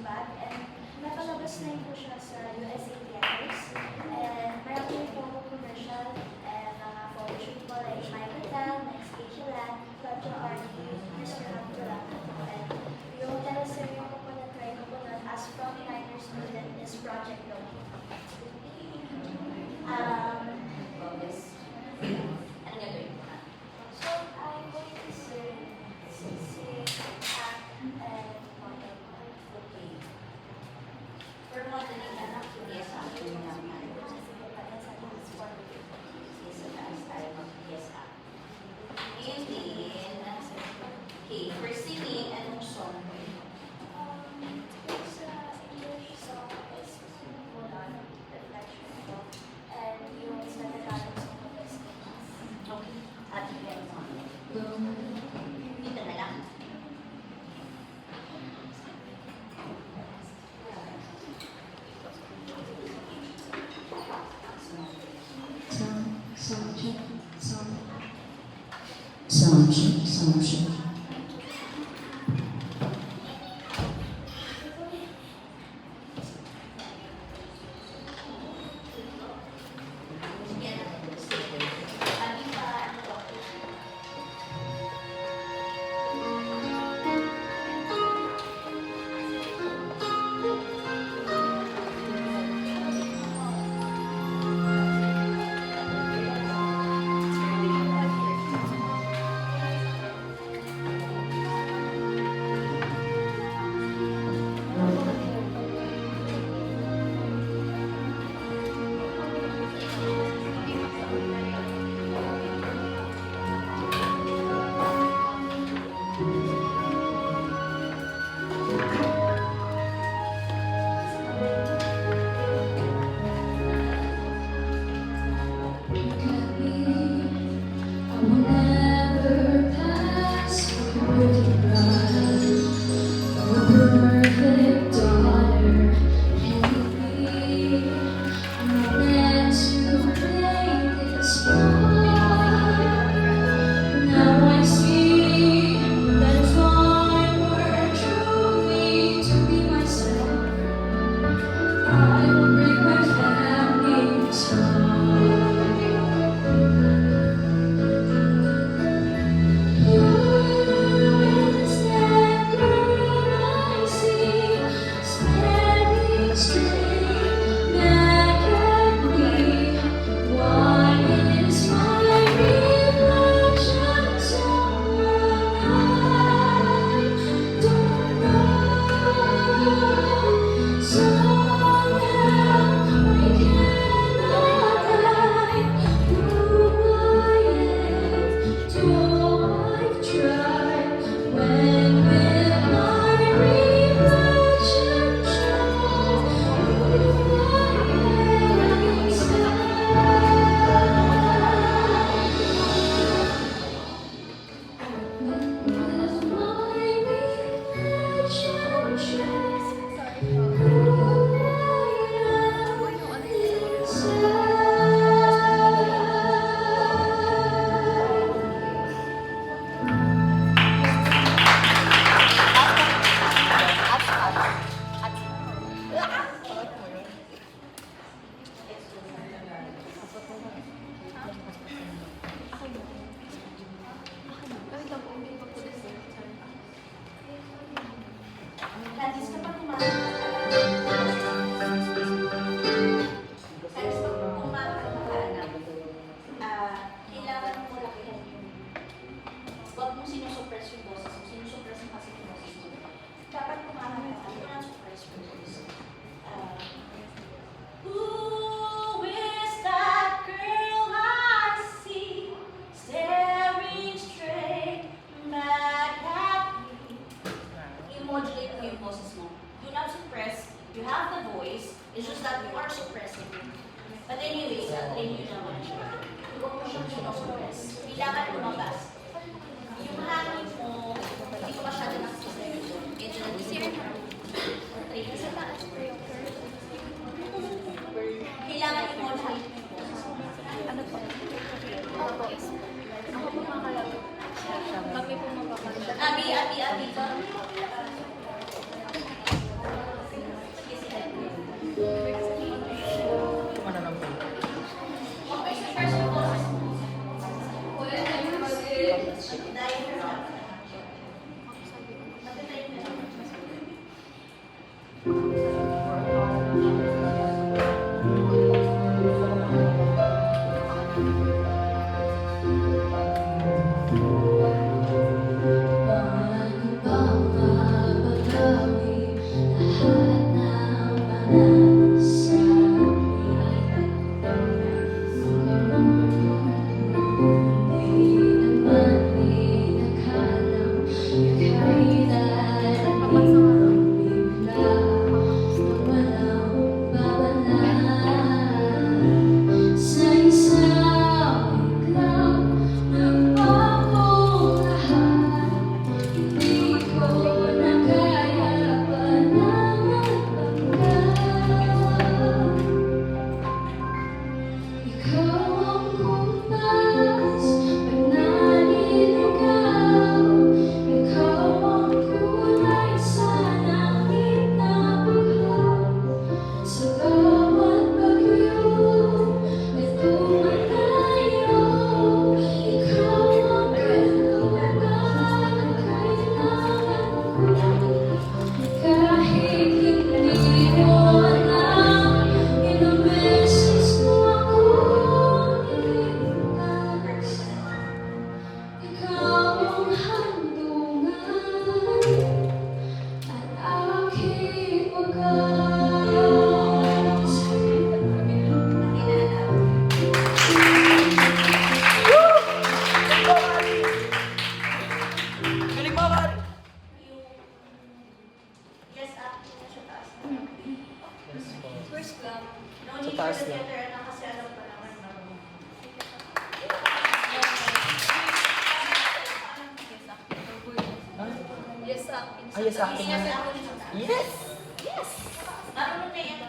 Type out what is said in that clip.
Bag, and napalabas na po siya sa USA theaters. And mayroon din po ako commercial and mga photoshoot po like My Hotel, Next Asia Club Arty, Mr. Abdullah. And yung teleserye ko po na-try ko po nun as frontliner student is Project Loki. Yes. Ano gagawin mo na? So, I'm going to sing, act, and model. Okay. For modeling, anak, yes, ako naman. Yes, taas tayo mag-yes, ako. And then, okay, for singing, anong song? Sa English song is Mulan, Reflection po. And yung sa Tagalog song is Kimas. Okay. At yung dito na lang. Sound check. Sige na. Sabi pa, ano to? Kadis kapag kumakanta kailangan mo lakihan yung huwag mong sinusuppress yung boses mo, sinusuppress mo kasi yung boses mo. dapat kumakanta. Hindi mo lang suppress yung boses mo. Who is that girl I see staring straight back at me? I-modulate mo yung boses mo. Do not suppress. You have the voice. It's just that you are suppressing it. But anyways, train nyo naman siya. Huwag mo siyang sinusuppress. Kailangan lumabas. Yung hangin mo, hindi ko masyado nakasasaya. Medyo nag-isip. Sa taas po yung curve. Kailangan i-modulate mo yung boses mo. Ano po? Opo. Ako po makakalagot. Kami po magkakalagot. Abi. sa theater na kasi alam ko naman marunong. Yes, acting. Yes, acting. Yes! Yes! Marunong na yan